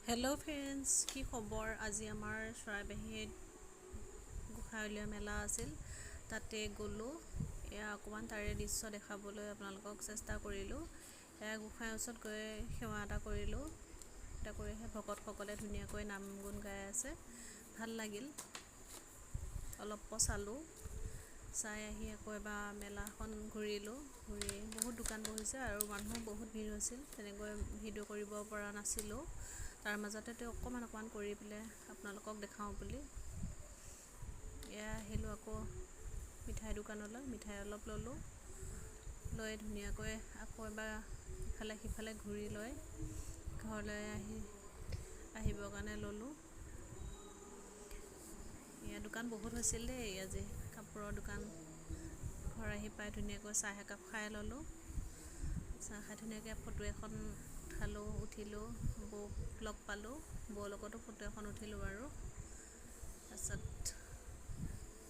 Hello' friends, কি খবৰ? আজি আমাৰ চৰাইবাহীত গোঁসাই উলিওৱা মেলা আছিল, তাতে গ'লোঁ। এয়া অকণমান তাৰে দৃশ্য দেখাবলৈ আপোনালোকক চেষ্টা কৰিলোঁ। এয়া গোঁসাইৰ ওচৰত গৈ সেৱা এটা কৰিলোঁ। এটা কৰিহে ভকতসকলে ধুনীয়াকৈ নাম গুণ গাই আছে, ভাল লাগিল। অলপ চালোঁ, চাই আহি আকৌ এবাৰ মেলাখন ঘূৰিলোঁ। ঘূৰি বহুত দোকান বহিছে আৰু মানুহো বহুত ভিৰ হৈছিল। তেনেকৈ ভিডিঅ' কৰিব পৰা নাছিলোঁ। তাৰ মাজতে অকণমান কৰি পেলাই আপোনালোকক দেখাওঁ বুলি এয়া আহিলোঁ। আকৌ মিঠাই দোকানলৈ মিঠাই অলপ ল'লোঁ। লৈ ধুনীয়াকৈ আকৌ এবাৰ ইফালে সিফালে ঘূৰি লৈ ঘৰলৈ আহিবৰ কাৰণে ল'লোঁ। এয়া দোকান বহুত হৈছিল দেই আজি, কাপোৰৰ দোকান। ঘৰ আহি পাই ধুনীয়াকৈ চাহ একাপ খাই ল'লোঁ। চাহ খাই ধুনীয়াকৈ ফটো এখন উঠিলোঁ। বৌক লগ পালোঁ, বৌৰ লগতো ফটো এখন উঠিলোঁ বাৰু।